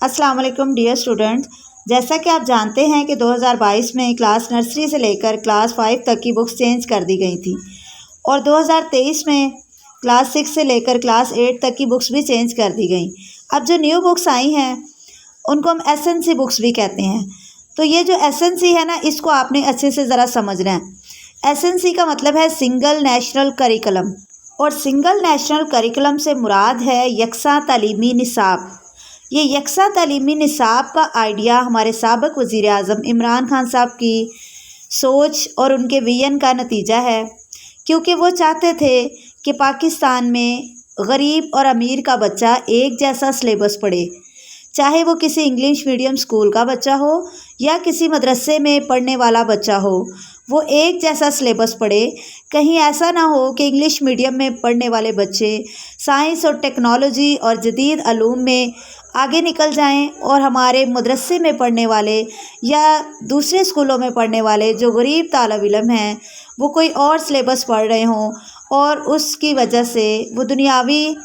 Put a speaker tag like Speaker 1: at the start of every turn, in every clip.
Speaker 1: अस्सलाम वालेकुम dear students. जैसा कि आप जानते हैं कि 2022 में क्लास नर्सरी से लेकर क्लास 5 तक की बुक्स चेंज कर दी गई थी और 2023 में क्लास 6 से लेकर क्लास 8 तक की बुक्स भी चेंज कर दी गई। अब जो न्यू बुक्स आई हैं उनको हम एसएनसी बुक्स भी कहते हैं। तो ये जो एसएनसी है ना, इसको आपने अच्छे से ज़रा समझना है। एसएनसी का मतलब है सिंगल नेशनल करिकुलम, और सिंगल नेशनल करिकुलम से मुराद है यकसा तालीमी निसाब। ये यकसा तालीमी निसाब का आइडिया हमारे साबिक़ वज़ीर आज़म इमरान खान साहब की सोच और उनके विजन का नतीजा है, क्योंकि वो चाहते थे कि पाकिस्तान में गरीब और अमीर का बच्चा एक जैसा सिलेबस पढ़े, चाहे वो किसी इंग्लिश मीडियम स्कूल का बच्चा हो या किसी मदरसे में पढ़ने वाला बच्चा हो, वो एक जैसा सिलेबस पढ़े। कहीं ऐसा ना हो कि इंग्लिश मीडियम में पढ़ने वाले बच्चे साइंस और टेक्नोलॉजी और जदीद अलूम में आगे निकल जाएं और हमारे मदरसे में पढ़ने वाले या दूसरे स्कूलों में पढ़ने वाले जो गरीब तालिब इल्म हैं वो कोई और सिलेबस पढ़ रहे हों और उसकी वजह से वो दुनियावी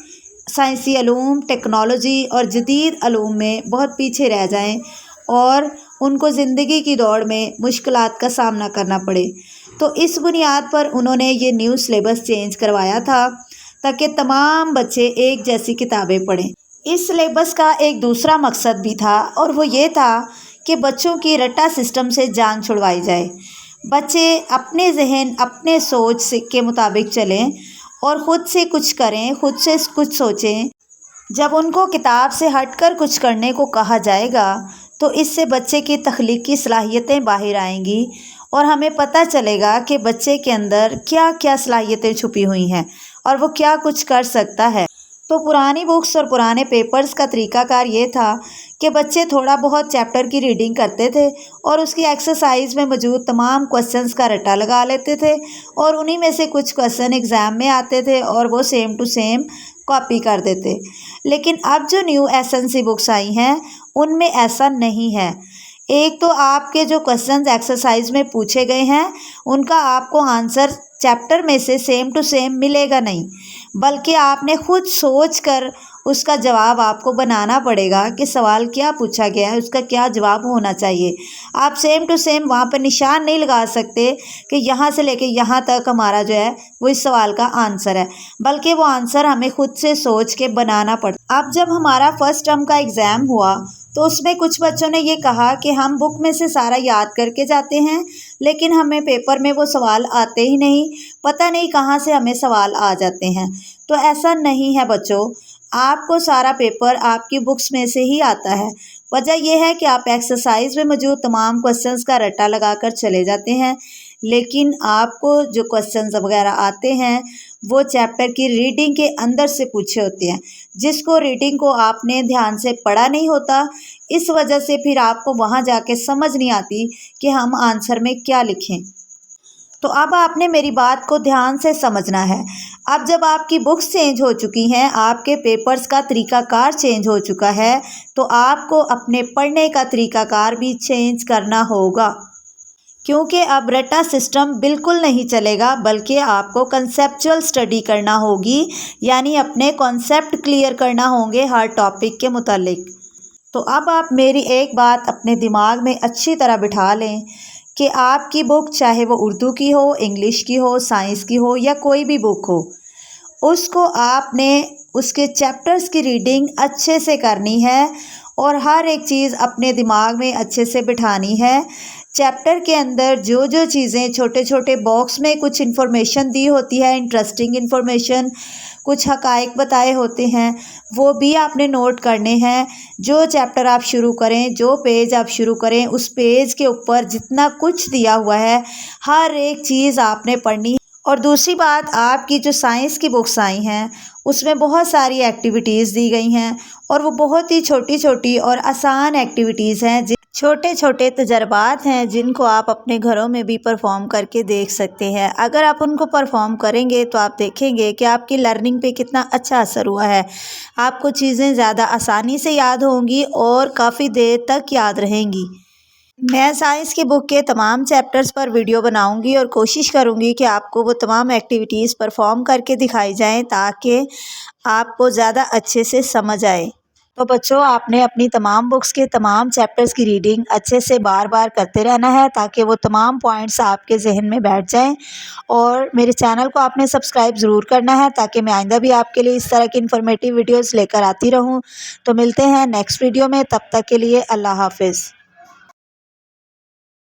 Speaker 1: साइंसी अलूम, टेक्नोलॉजी और जदीद अलूम में बहुत पीछे रह जाएं और उनको ज़िंदगी की दौड़ में मुश्किलात का सामना करना पड़े। तो इस बुनियाद पर उन्होंने ये न्यू सिलेबस चेंज करवाया था ताकि तमाम बच्चे एक जैसी किताबें पढ़ें। इस सिलेबस का एक दूसरा मकसद भी था, और वो ये था कि बच्चों की रट्टा सिस्टम से जान छुड़वाई जाए। बच्चे अपने जहन, अपने सोच के मुताबिक चलें और ख़ुद से कुछ करें, ख़ुद से कुछ सोचें। जब उनको किताब से हटकर कुछ करने को कहा जाएगा तो इससे बच्चे की तख्लीकी सलाहियतें बाहर आएंगी और हमें पता चलेगा कि बच्चे के अंदर क्या क्या सलाहियतें छुपी हुई हैं और वो क्या कुछ कर सकता है। तो पुरानी बुक्स और पुराने पेपर्स का तरीक़ाकार ये था कि बच्चे थोड़ा बहुत चैप्टर की रीडिंग करते थे और उसकी एक्सरसाइज में मौजूद तमाम क्वेश्चंस का रट्टा लगा लेते थे और उन्हीं में से कुछ क्वेश्चन एग्ज़ाम में आते थे और वो सेम टू सेम कॉपी कर देते। लेकिन अब जो न्यू एसएनसी बुक्स आई हैं उनमें ऐसा नहीं है। एक तो आपके जो क्वेश्चंस एक्सरसाइज में पूछे गए हैं उनका आपको आंसर चैप्टर में से सेम टू सेम मिलेगा नहीं, बल्कि आपने ख़ुद सोच कर उसका जवाब आपको बनाना पड़ेगा कि सवाल क्या पूछा गया है, उसका क्या जवाब होना चाहिए। आप सेम टू सेम वहाँ पर निशान नहीं लगा सकते कि यहाँ से लेके यहाँ तक हमारा जो है वो इस सवाल का आंसर है, बल्कि वो आंसर हमें ख़ुद से सोच के बनाना पड़ता। अब जब हमारा फर्स्ट टर्म का एग्ज़ाम हुआ तो उसमें कुछ बच्चों ने ये कहा कि हम बुक में से सारा याद करके जाते हैं, लेकिन हमें पेपर में वो सवाल आते ही नहीं, पता नहीं कहाँ से हमें सवाल आ जाते हैं। तो ऐसा नहीं है बच्चों, आपको सारा पेपर आपकी बुक्स में से ही आता है। वजह यह है कि आप एक्सरसाइज में मौजूद तमाम क्वेश्चंस का रट्टा लगाकर चले जाते हैं, लेकिन आपको जो क्वेश्चंस वगैरह आते हैं वो चैप्टर की रीडिंग के अंदर से पूछे होते हैं, जिसको रीडिंग को आपने ध्यान से पढ़ा नहीं होता। इस वजह से फिर आपको वहाँ जाके समझ नहीं आती कि हम आंसर में क्या लिखें। तो अब आपने मेरी बात को ध्यान से समझना है। अब जब आपकी बुक्स चेंज हो चुकी हैं, आपके पेपर्स का तरीक़ाकार चेंज हो चुका है, तो आपको अपने पढ़ने का तरीक़ाकार भी चेंज करना होगा, क्योंकि अब रट्टा सिस्टम बिल्कुल नहीं चलेगा, बल्कि आपको कंसेप्चुअल स्टडी करना होगी, यानी अपने कॉन्सेप्ट क्लियर करना होंगे हर टॉपिक के मुतालिक। तो अब आप मेरी एक बात अपने दिमाग में अच्छी तरह बिठा लें कि आपकी बुक चाहे वो उर्दू की हो, इंग्लिश की हो, साइंस की हो या कोई भी बुक हो, उसको आपने उसके चैप्टर्स की रीडिंग अच्छे से करनी है और हर एक चीज़ अपने दिमाग में अच्छे से बिठानी है। चैप्टर के अंदर जो जो चीज़ें छोटे छोटे बॉक्स में कुछ इन्फॉर्मेशन दी होती है, इंटरेस्टिंग इन्फॉर्मेशन, कुछ हक़ाइक़ बताए होते हैं, वो भी आपने नोट करने हैं। जो चैप्टर आप शुरू करें, जो पेज आप शुरू करें, उस पेज के ऊपर जितना कुछ दिया हुआ है हर एक चीज़ आपने पढ़नी है। और दूसरी बात, आपकी जो साइंस की बुक्स आई हैं उसमें बहुत सारी एक्टिविटीज़ दी गई हैं और वो बहुत ही छोटी छोटी और आसान एक्टिविटीज़ हैं, छोटे छोटे तजर्बात हैं जिनको आप अपने घरों में भी परफॉर्म करके देख सकते हैं। अगर आप उनको परफॉर्म करेंगे तो आप देखेंगे कि आपकी लर्निंग पे कितना अच्छा असर हुआ है। आपको चीज़ें ज़्यादा आसानी से याद होंगी और काफ़ी देर तक याद रहेंगी। मैं साइंस की बुक के तमाम चैप्टर्स पर वीडियो बनाऊंगी और कोशिश करूंगी कि आपको वो तमाम एक्टिविटीज़ परफॉर्म करके दिखाई जाएं ताकि आपको ज़्यादा अच्छे से समझ आए। تو بچوں آپ نے اپنی تمام بکس کے تمام چیپٹرز کی ریڈنگ اچھے سے بار بار کرتے رہنا ہے تاکہ وہ تمام پوائنٹس آپ کے ذہن میں بیٹھ جائیں، اور میرے چینل کو آپ نے سبسکرائب ضرور کرنا ہے تاکہ میں آئندہ بھی آپ کے لیے اس طرح کی انفارمیٹیو ویڈیوز لے کر آتی رہوں۔ تو ملتے ہیں نیکسٹ ویڈیو میں، تب تک کے لیے اللہ حافظ۔